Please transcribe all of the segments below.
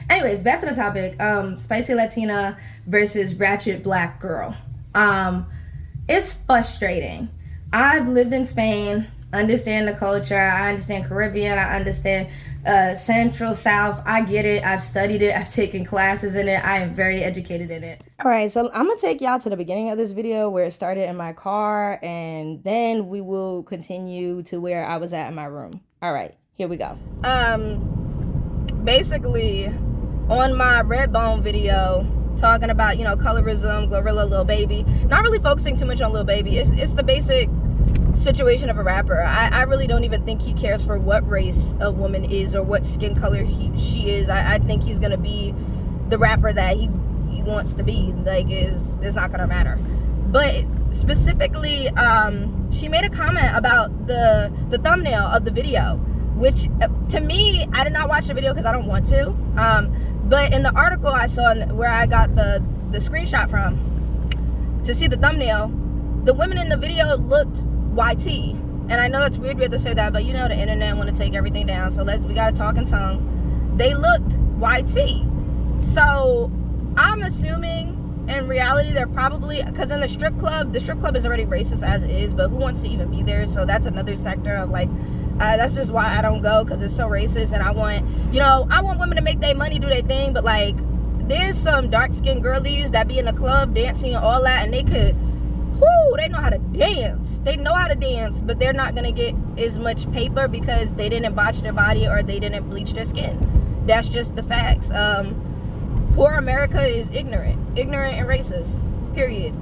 Anyways, back to the topic. Spicy Latina versus ratchet black girl. It's frustrating. I've lived in Spain, understand the culture, I understand Caribbean, I understand Central, South, I get it, I've studied it, I've taken classes in it, I am very educated in it. Alright, so I'm gonna take y'all to the beginning of this video where it started in my car, and then we will continue to where I was at in my room. Alright, here we go. Basically, on my Redbone video, talking about, colorism, Glorilla, Lil Baby, not really focusing too much on Lil Baby. It's the basic situation of a rapper. I really don't even think he cares for what race a woman is or what skin color she is. I think he's gonna be the rapper that he wants to be. Like, it's not gonna matter. But specifically, she made a comment about the thumbnail of the video, which to me, I did not watch the video because I don't want to. But in the article I saw where I got the screenshot from to see the thumbnail, the women in the video looked YT. And I know that's weird we have to say that, but the internet want to take everything down, so we gotta talk in tongue. They looked YT. So I'm assuming in reality they're probably, because in the strip club is already racist as it is, but who wants to even be there? So that's another sector of that's just why I don't go, because it's so racist. And I want women to make their money, do their thing, but there's some dark-skinned girlies that be in the club dancing and all that, and they know how to dance. They know how to dance, but they're not gonna get as much paper because they didn't botch their body or they didn't bleach their skin. That's just the facts. Poor America is ignorant and racist, period.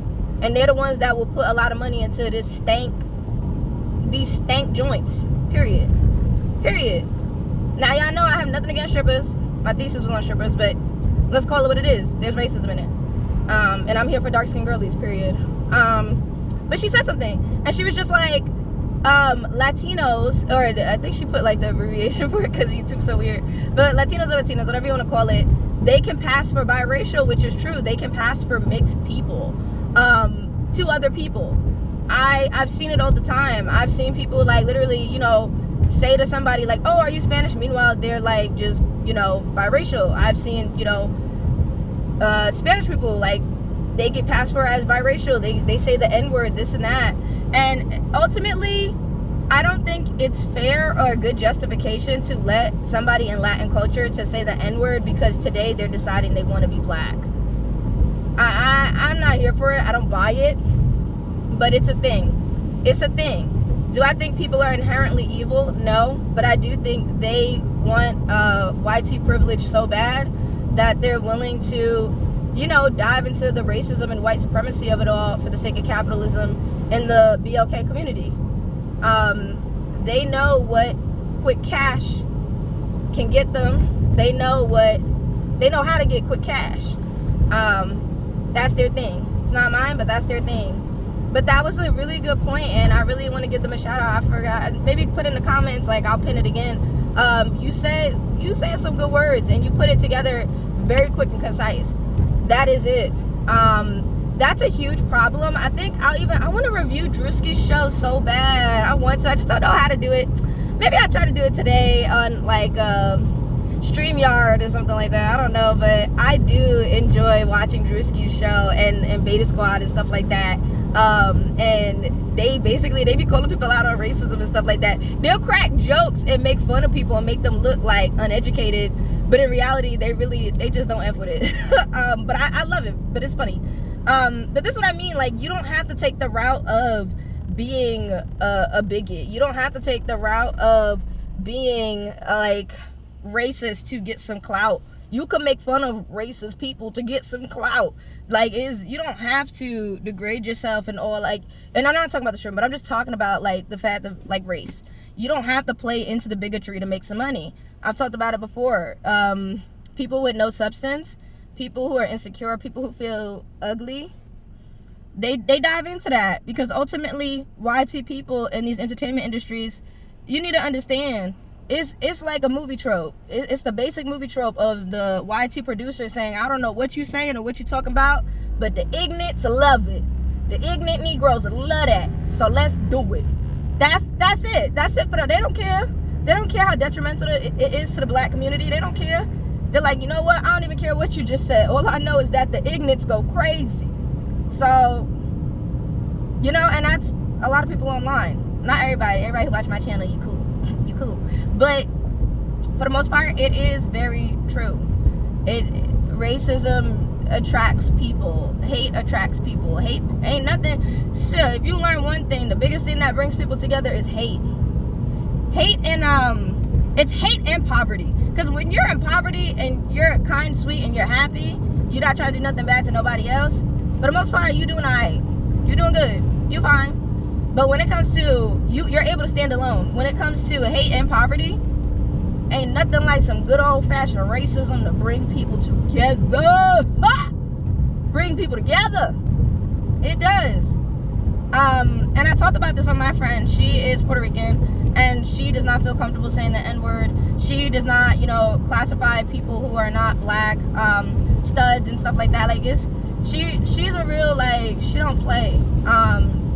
And they're the ones that will put a lot of money into these stank joints, period. Now, y'all know I have nothing against strippers. My thesis was on strippers, but let's call it what it is. There's racism in it. And I'm here for dark-skinned girlies, period. But she said something, and she was just like, Latinos, or I think she put the abbreviation for it because YouTube's so weird, but Latinos or Latinas, whatever you want to call it, they can pass for biracial, which is true. They can pass for mixed people to other people. I've seen it all the time. I've seen people literally, say to somebody oh, are you Spanish? Meanwhile, they're just, biracial. I've seen, Spanish people, they get passed for as biracial. They say the N-word, this and that. And ultimately, I don't think it's fair or a good justification to let somebody in Latin culture to say the N-word because today they're deciding they want to be black. I'm not here for it. I don't buy it. But it's a thing. It's a thing. Do I think people are inherently evil? No. But I do think they want YT privilege so bad that they're willing to dive into the racism and white supremacy of it all for the sake of capitalism in the BLK community. They know what quick cash can get them. They know how to get quick cash. That's their thing. It's not mine, but that's their thing. But that was a really good point, and I really want to give them a shout out. I forgot. Maybe put in the comments, I'll pin it again. You said some good words, and you put it together very quick and concise. That is it. That's a huge problem. I think I want to review Drewski's show so bad. I just don't know how to do it. Maybe I'll try to do it today on StreamYard or something like that. I don't know, but I do enjoy watching Drewski's show and Beta Squad and stuff like that. And they be calling people out on racism and stuff like that. They'll crack jokes and make fun of people and make them look uneducated, but in reality they just don't F with it. But I love it, but it's funny. But this is what I mean, you don't have to take the route of being a bigot. You don't have to take the route of being racist to get some clout. You can make fun of racist people to get some clout. You don't have to degrade yourself and all, and I'm not talking about the stream, but I'm just talking about the fact of race. You don't have to play into the bigotry to make some money. I've talked about it before. People with no substance, people who are insecure, people who feel ugly, they dive into that because ultimately YT people in these entertainment industries, you need to understand, it's like a movie trope. It's the basic movie trope of the YT producer saying, I don't know what you're saying or what you're talking about, but the ignorants love it. The ignorant Negroes love that. So let's do it. That's it. That's it for them. They don't care. They don't care how detrimental it is to the black community. They don't care. They're like, you know what? I don't even care what you just said. All I know is that the ignorants go crazy. So, you know, and that's a lot of people online. Not everybody. Everybody who watch my channel, you cool. You cool. But for the most part, it is very true. Racism attracts people. Hate attracts people. Hate ain't nothing. Still, if you learn one thing, the biggest thing that brings people together is hate. Hate and it's hate and poverty. Because when you're in poverty and you're kind, sweet, and you're happy, you're not trying to do nothing bad to nobody else. For the most part, you doing alright. You're doing good. You're fine. But when it comes to you're able to stand alone. When it comes to hate and poverty, ain't nothing like some good old-fashioned racism to bring people together. Bring people together. It does. And I talked about this with my friend. She is Puerto Rican, and she does not feel comfortable saying the N-word. She does not, you know, classify people who are not black, studs and stuff like that. Like, she's a real, like, she don't play.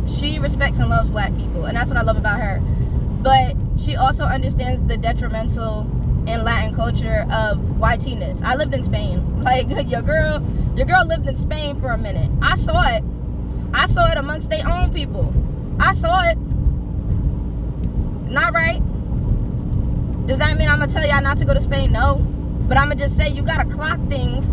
She respects and loves black people, and that's what I love about her. But she also understands the detrimental in Latin culture of whiteness. I lived in Spain. Like, your girl lived in Spain for a minute. I saw it. I saw it amongst their own people. I saw it. Not right. Does that mean I'm going to tell y'all not to go to Spain? No. But I'm going to just say you got to clock things.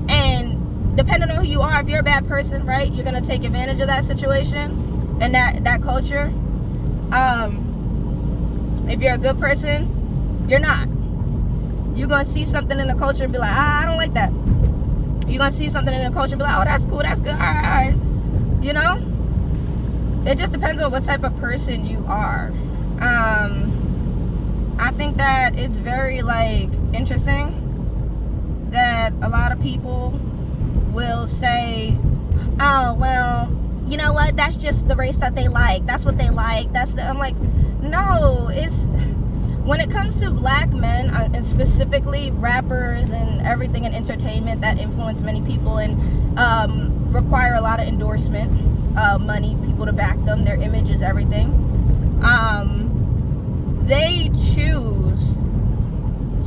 And depending on who you are, if you're a bad person, right, you're going to take advantage of that situation and that culture. If you're a good person, you're not. You're going to see something in the culture and be like, I don't like that. You're going to see something in the culture and be like, oh, that's cool, that's good, all right. You know? It just depends on what type of person you are. I think that it's very, like, interesting that a lot of people will say, oh, well, you know what, that's just the race that they like. That's what they like. I'm like, no, it's when it comes to black men, and specifically rappers and everything in entertainment that influence many people and require a lot of endorsement, money, people to back them, their image is everything. They choose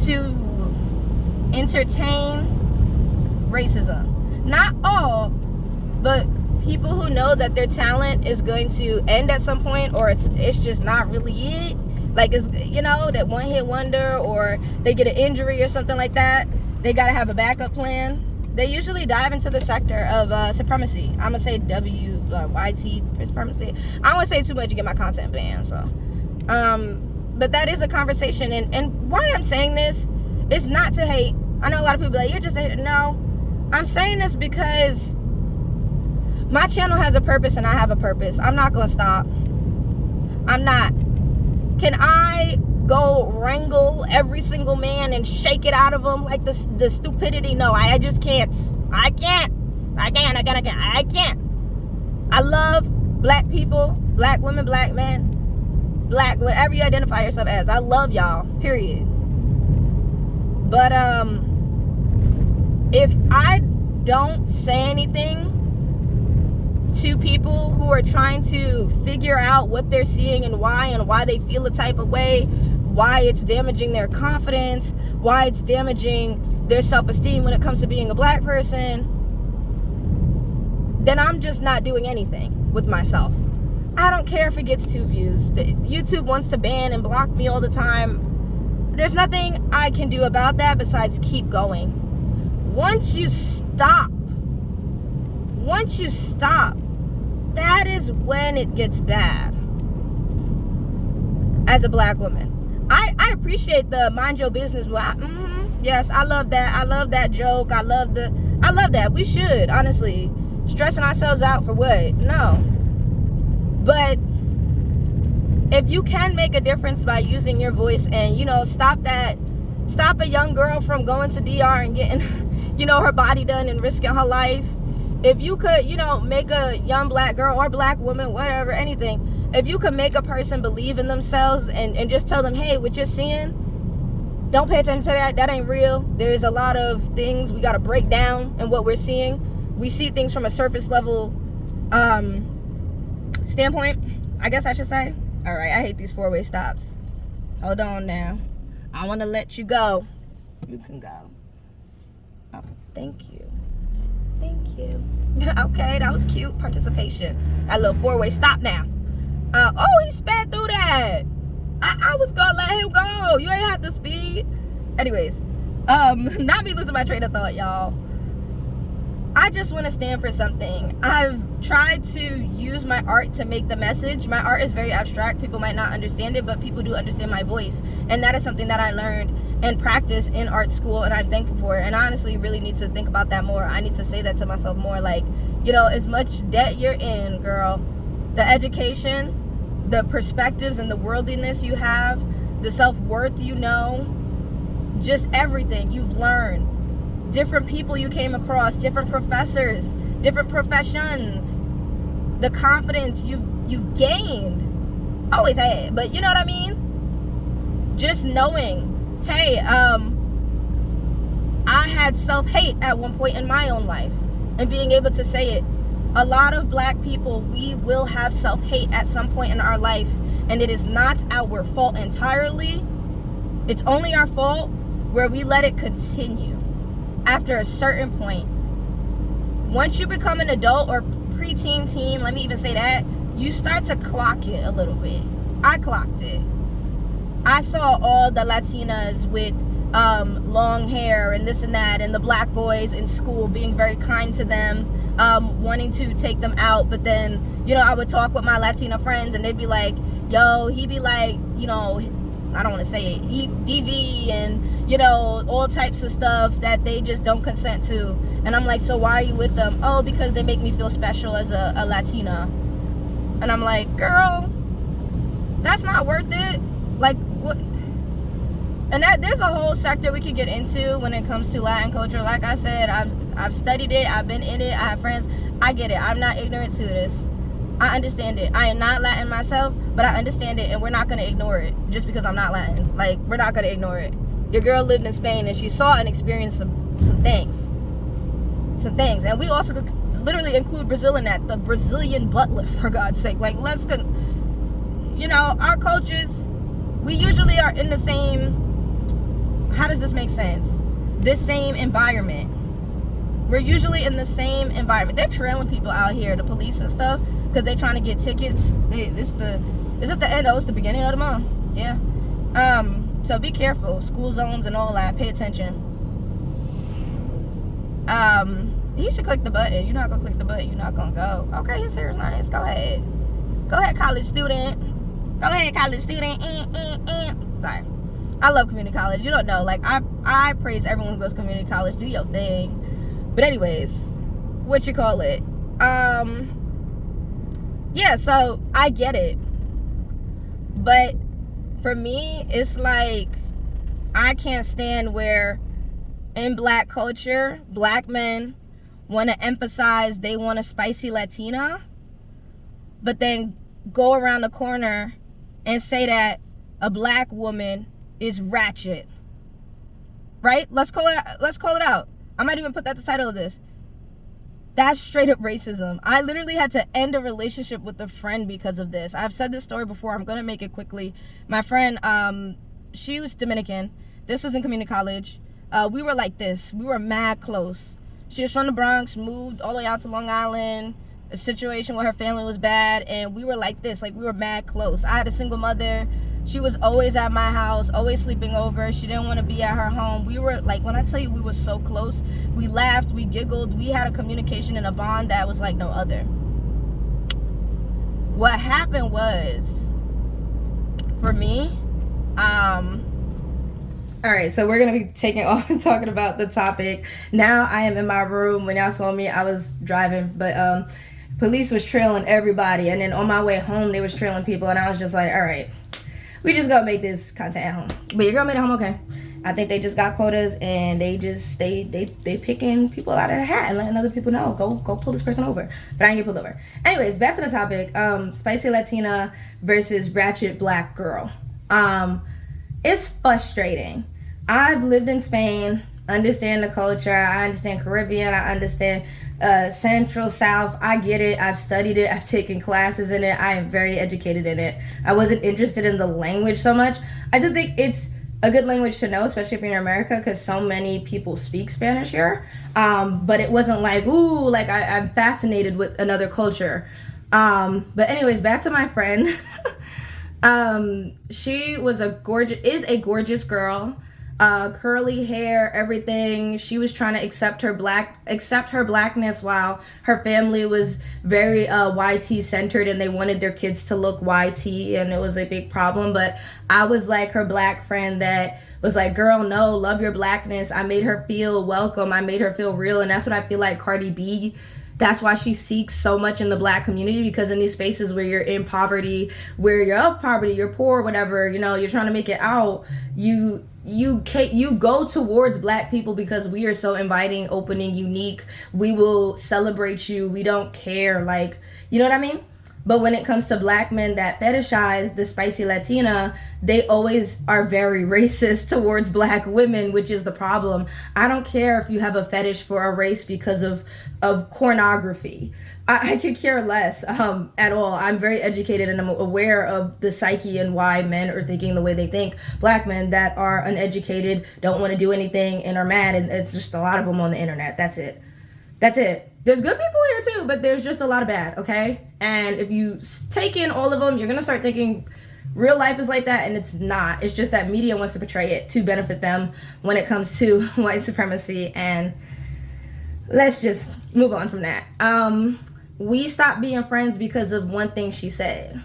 to entertain racism. Not all, but people who know that their talent is going to end at some point, or it's just not really it. Like, it's, you know, that one hit wonder, or they get an injury or something like that. They got to have a backup plan. They usually dive into the sector of supremacy. I'm going to say YT supremacy. I don't want to say too much to get my content banned. So, but that is a conversation. And why I'm saying this is not to hate. I know a lot of people are like, you're just a hater. No, I'm saying this because my channel has a purpose and I have a purpose. I'm not going to stop. I'm not. Can I go wrangle every single man and shake it out of them like the stupidity? No, I just can't. I can't. I can't. I love black people, black women, black men, black, whatever you identify yourself as. I love y'all, period. But if I don't say anything to people who are trying to figure out what they're seeing and why they feel a type of way, why it's damaging their confidence, why it's damaging their self-esteem when it comes to being a black person, then I'm just not doing anything with myself. I don't care if it gets 2 views. YouTube wants to ban and block me all the time. There's nothing I can do about that besides keep going. Once you stop, that is when it gets bad. As a black woman, I appreciate the mind your business. Yes, I love that. I love that joke. I love that. We should, honestly. Stressing ourselves out for what? No. But if you can make a difference by using your voice and, you know, stop a young girl from going to DR and getting, you know, her body done and risking her life. If you could, you know, make a young black girl or black woman, whatever, anything, if you could make a person believe in themselves and just tell them, hey, what you're seeing, don't pay attention to that. That ain't real. There's a lot of things we got to break down in what we're seeing. We see things from a surface level standpoint, I guess I should say. All right, I hate these 4-way stops. Hold on now. I want to let you go. You can go. Oh, thank you. Thank you. Okay, that was cute. Participation. That little four-way stop now. Oh, he sped through that. I was gonna let him go. You ain't have to speed. Anyways, not me losing my train of thought, y'all. I just want to stand for something. I've tried to use my art to make the message. My art is very abstract. People might not understand it, but people do understand my voice. And that is something that I learned and practiced in art school, and I'm thankful for it. And I honestly really need to think about that more. I need to say that to myself more. Like, you know, as much debt you're in, girl, the education, the perspectives and the worldliness you have, the self-worth you know, just everything you've learned, different people you came across, different professors, different professions, the confidence you've gained, always had, but you know what I mean? Just knowing, hey, I had self-hate at one point in my own life, and being able to say it. A lot of black people, we will have self-hate at some point in our life, and it is not our fault entirely. It's only our fault where we let it continue after a certain point. Once you become an adult or preteen teen, let me even say that, you start to clock it a little bit. I clocked it. I saw all the Latinas with long hair and this and that, and the black boys in school being very kind to them, wanting to take them out. But then, you know, I would talk with my Latina friends and they'd be like, yo, he be like, you know, I don't want to say it, he DV and, you know, all types of stuff that they just don't consent to. And I'm like, so why are you with them? Oh, because they make me feel special as a Latina. And I'm like, girl, that's not worth it. Like, what? And that there's a whole sector we could get into when it comes to Latin culture. Like I said, I've studied it, I've been in it, I have friends. I get it. I'm not ignorant to this. I understand it. I am not Latin myself, but I understand it, and we're not gonna ignore it just because I'm not Latin. Like, we're not gonna ignore it. Your girl lived in Spain and she saw and experienced some things. Some things. And we also could literally include Brazil in that. The Brazilian butt lift, for God's sake. Like, let's go. You know, our cultures, we usually are in the same, how does this make sense? This same environment. We're usually in the same environment. They're trailing people out here, the police and stuff, because they're trying to get tickets. Is it the end? Oh, it's the beginning of the month. Yeah. So be careful. School zones and all that. Pay attention. He should click the button. You're not gonna click the button. You're not gonna go. Okay, his hair is nice. Go ahead. Go ahead, college student. Go ahead, college student. Sorry. I love community college. You don't know. Like, I praise everyone who goes to community college. Do your thing. But anyways, what you call it? Yeah, so I get it. But for me, it's like, I can't stand where in black culture, black men want to emphasize they want a spicy Latina, but then go around the corner and say that a black woman is ratchet. Right? Let's call it out. I might even put that the title of this. That's straight up racism. I literally had to end a relationship with a friend because of this. I've said this story before. I'm gonna make it quickly. My friend, she was Dominican. This was in community college. We were like this. We were mad close. She was from the Bronx, moved all the way out to Long Island. The situation with her family was bad, and we were like this. Like, we were mad close. I had a single mother. She was always at my house, always sleeping over. She didn't want to be at her home. We were like, when I tell you we were so close, we laughed, we giggled, we had a communication and a bond that was like no other. What happened was, for me, all right, so we're gonna be taking off and talking about the topic. Now I am in my room. When y'all saw me, I was driving, but police was trailing everybody, and then on my way home, they was trailing people, and I was just like, all right, we just gonna make this content at home. But your girl made it home okay. I think they just got quotas, and they picking people out of their hat and letting other people know, go pull this person over. But I didn't get pulled over. Anyways, back to the topic. Spicy Latina versus ratchet black girl. It's frustrating. I've lived in Spain, understand the culture, I understand Caribbean, I understand Central, South, I get it, I've studied it, I've taken classes in it, I am very educated in it. I wasn't interested in the language so much. I did think it's a good language to know, especially if you're in America, because so many people speak Spanish here. But it wasn't like, ooh, like I'm fascinated with another culture. But anyways, back to my friend. She was is a gorgeous girl. Curly hair, everything. She was trying to accept her blackness while her family was very YT centered, and they wanted their kids to look YT, and it was a big problem. But I was like her black friend that was like, girl, no, love your blackness. I made her feel welcome. I made her feel real. And that's what I feel like Cardi B, that's why she seeks so much in the black community, because in these spaces where you're in poverty, where you're of poverty, you're poor, whatever, you know, you're trying to make it out, you go towards black people because we are so inviting, opening, unique. We will celebrate you. We don't care, like, you know what I mean? But when it comes to black men that fetishize the spicy Latina, they always are very racist towards black women, which is the problem. I don't care if you have a fetish for a race because of pornography. I could care less at all. I'm very educated and I'm aware of the psyche and why men are thinking the way they think. Black men that are uneducated, don't want to do anything, and are mad, and it's just a lot of them on the internet. That's it. There's good people here too, but there's just a lot of bad, okay? And if you take in all of them, you're going to start thinking real life is like that, and it's not. It's just that media wants to portray it to benefit them when it comes to white supremacy, and let's just move on from that. We stopped being friends because of one thing she said.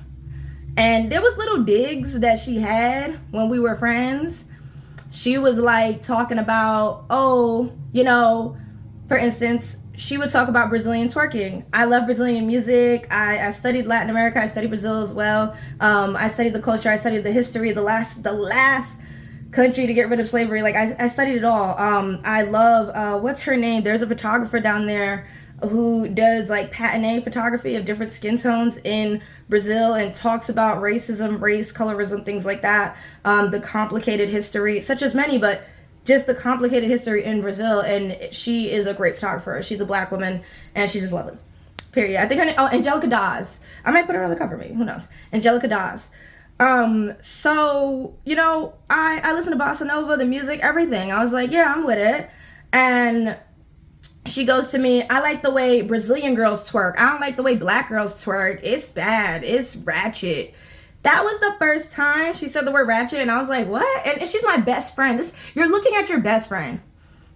And there was little digs that she had when we were friends. She was like talking about, oh, you know, for instance, she would talk about Brazilian twerking. I love Brazilian music. I studied Latin America. I studied Brazil as well. I studied the culture. I studied the history. The last country to get rid of slavery. Like I studied it all. I love, what's her name? There's a photographer down there who does like patinee photography of different skin tones in Brazil and talks about racism, race, colorism, things like that. The complicated history, such as many, but just the complicated history in Brazil. And she is a great photographer. She's a black woman and she's just lovely. Period. I think her name, Angelica Dawes. I might put her on the cover, maybe. Who knows? Angelica Dawes. So, you know, I listen to bossa nova, the music, everything. I was like, yeah, I'm with it. And she goes to me, I like the way Brazilian girls twerk. I don't like the way black girls twerk. It's bad. It's ratchet. That was the first time she said the word ratchet, and I was like, what? And she's my best friend. You're looking at your best friend.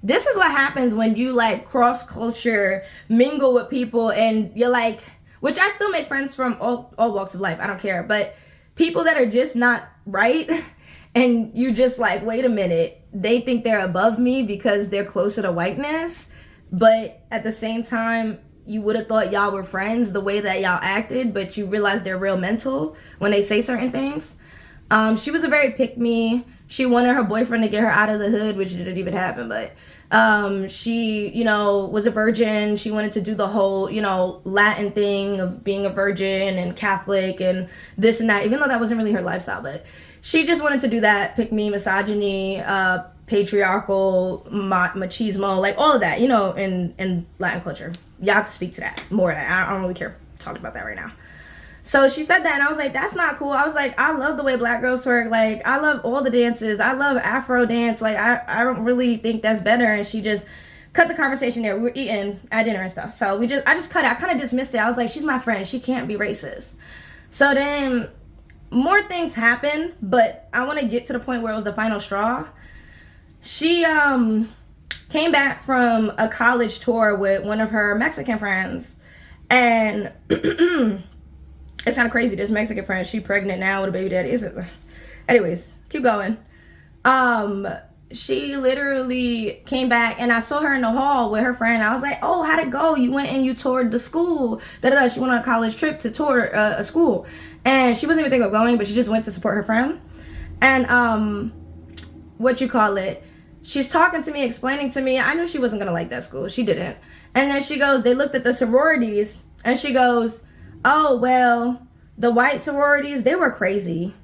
This is what happens when you like cross culture, mingle with people, and you're like, which I still make friends from all walks of life. I don't care. But people that are just not right, and you just like, wait a minute, they think they're above me because they're closer to whiteness. But at the same time, you would have thought y'all were friends the way that y'all acted, but you realize they're real mental when they say certain things. She was a very pick-me. She wanted her boyfriend to get her out of the hood, which didn't even happen, but she, you know, was a virgin. She wanted to do the whole, you know, Latin thing of being a virgin and Catholic and this and that, even though that wasn't really her lifestyle, but she just wanted to do that, pick-me, misogyny, patriarchal, machismo, like all of that, you know, in Latin culture. Y'all can speak to that more. I don't really care talking about that right now. So she said that, and I was like, that's not cool. I was like, I love the way black girls twerk. Like, I love all the dances. I love Afro dance. Like, I don't really think that's better. And she just cut the conversation there. We were eating at dinner and stuff. So I just cut it. I kind of dismissed it. I was like, she's my friend. She can't be racist. So then more things happened, but I want to get to the point where it was the final straw. She came back from a college tour with one of her Mexican friends, and it's kind of crazy. This Mexican friend, she pregnant now with a baby daddy. Anyways, keep going. She literally came back, and I saw her in the hall with her friend. I was like, oh, how'd it go? You went and you toured the school. She went on a college trip to tour a school, and she wasn't even thinking of going, but she just went to support her friend. And she's talking to me, explaining to me. I knew she wasn't gonna like that school. She didn't. And then she goes, they looked at the sororities, and she goes, oh, well, the white sororities, they were crazy.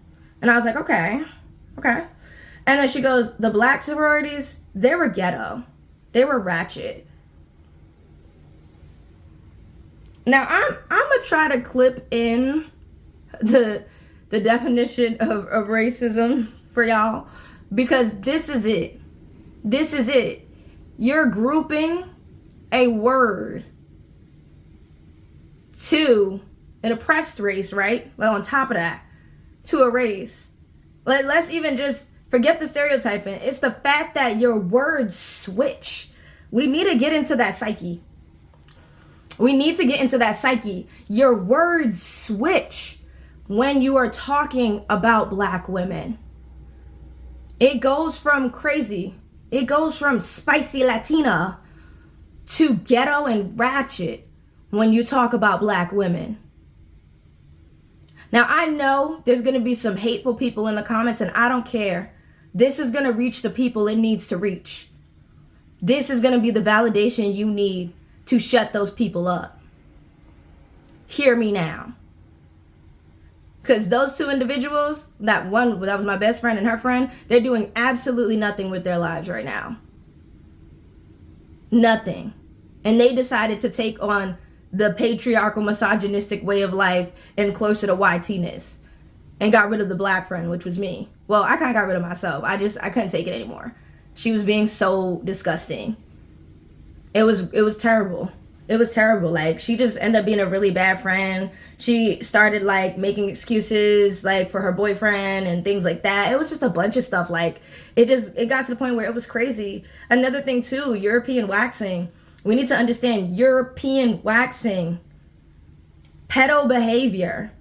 And I was like, okay. And then she goes, the black sororities, they were ghetto. They were ratchet. Now, I'm gonna try to clip in the definition of racism for y'all. Because this is it. This is it. You're grouping a word to an oppressed race, right? Well, on top of that, to a race. Let's even just forget the stereotyping. It's the fact that your words switch. We need to get into that psyche. We need to get into that psyche. Your words switch when you are talking about Black women. It goes from crazy. It goes from spicy Latina to ghetto and ratchet when you talk about Black women. Now, I know there's going to be some hateful people in the comments, and I don't care. This is going to reach the people it needs to reach. This is going to be the validation you need to shut those people up. Hear me now. Because those two individuals, that was my best friend and her friend, they're doing absolutely nothing with their lives right now. Nothing. And they decided to take on the patriarchal, misogynistic way of life and closer to YT-ness. And got rid of the Black friend, which was me. Well, I kind of got rid of myself. I couldn't take it anymore. She was being so disgusting. It was terrible. It was terrible. Like, she just ended up being a really bad friend. She started like making excuses like for her boyfriend and things like that. It was just a bunch of stuff. Like, it got to the point where it was crazy. Another thing too, European waxing. We need to understand European waxing, pedo behavior.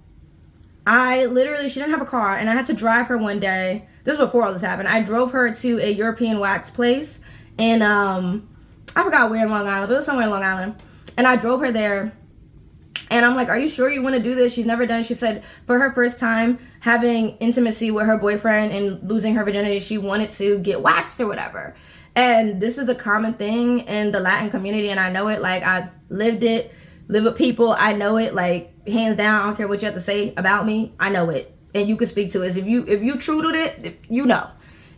She didn't have a car, and I had to drive her one day. This was before all this happened. I drove her to a European wax place, and I forgot where in Long Island, but it was somewhere in Long Island. And I drove her there, and I'm like, are you sure you want to do this? She's never done it. She said for her first time having intimacy with her boyfriend and losing her virginity, she wanted to get waxed or whatever. And this is a common thing in the Latin community, and I know it. Like, I live with people. I know it, like, hands down. I don't care what you have to say about me. I know it, and you can speak to it. If you true to it, you know.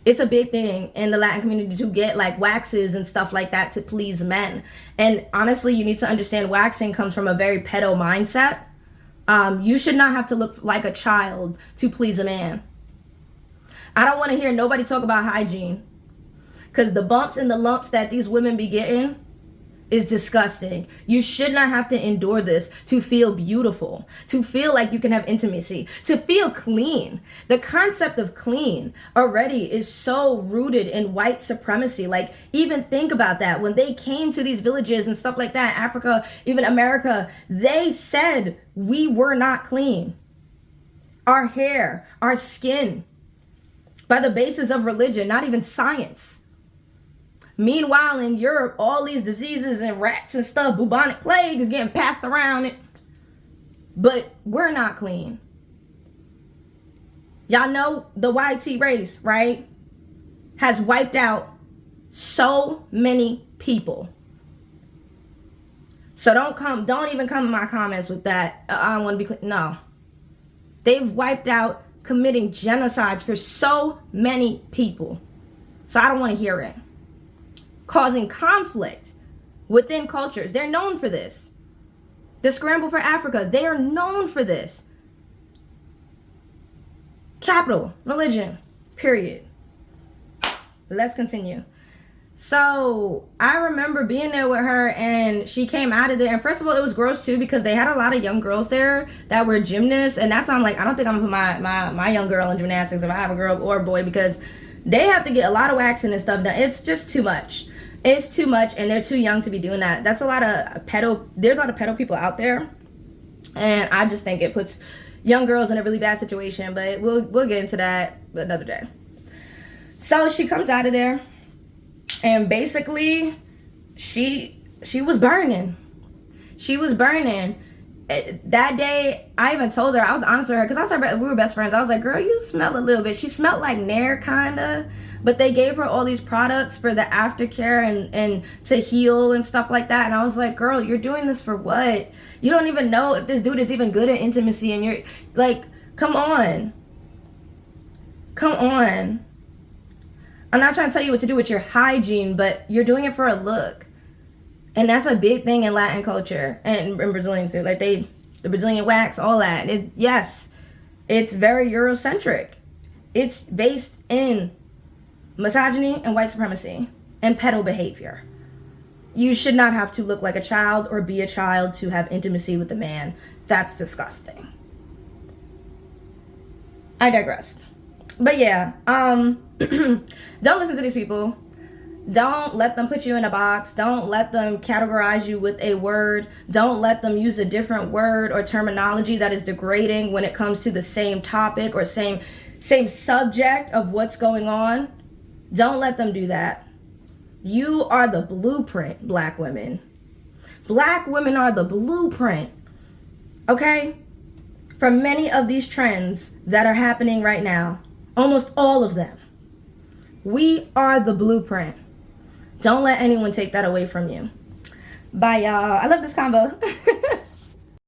It's a big thing in the Latin community to get like waxes and stuff like that to please men. And honestly, you need to understand waxing comes from a very pedo mindset. You should not have to look like a child to please a man. I don't want to hear nobody talk about hygiene, because the bumps and the lumps that these women be getting is disgusting. You should not have to endure this to feel beautiful, to feel like you can have intimacy, to feel clean. The concept of clean already is so rooted in white supremacy. Like, even think about that. When they came to these villages and stuff like that, Africa, even America, they said we were not clean. Our hair, our skin, by the basis of religion, not even science. Meanwhile, in Europe, all these diseases and rats and stuff, bubonic plague is getting passed around. But we're not clean. Y'all know the YT race, right? Has wiped out so many people. So don't even come in my comments with that. I don't want to be clean. No. They've wiped out committing genocides for so many people. So I don't want to hear it. Causing conflict within cultures. They're known for this. The scramble for Africa, they are known for this. Capital, religion, period. Let's continue. So I remember being there with her, and she came out of there. And first of all, it was gross too, because they had a lot of young girls there that were gymnasts. And that's why I'm like, I don't think I'm gonna put my young girl in gymnastics if I have a girl or a boy, because they have to get a lot of waxing and stuff done. It's just too much. It's too much, and they're too young to be doing that. That's a lot of there's a lot of pedo people out there, and I just think it puts young girls in a really bad situation, but we'll get into that another day. So she comes out of there, and basically she was burning. She was burning. That day, I even told her, I was honest with her, because we were best friends. I was like, girl, you smell a little bit. She smelled like Nair, kind of. But they gave her all these products for the aftercare and to heal and stuff like that. And I was like, girl, you're doing this for what? You don't even know if this dude is even good at intimacy. And you're like, come on. Come on. I'm not trying to tell you what to do with your hygiene, but you're doing it for a look. And that's a big thing in Latin culture and in Brazilian too. Like the Brazilian wax, all that. Yes, it's very Eurocentric. It's based in misogyny and white supremacy and pedo behavior. You should not have to look like a child or be a child to have intimacy with a man. That's disgusting. I digressed. But yeah, don't listen to these people. Don't let them put you in a box. Don't let them categorize you with a word. Don't let them use a different word or terminology that is degrading when it comes to the same topic or same subject of what's going on. Don't let them do that. You are the blueprint, Black women. Black women are the blueprint, okay? For many of these trends that are happening right now, almost all of them. We are the blueprint. Don't let anyone take that away from you. Bye, y'all. I love this combo.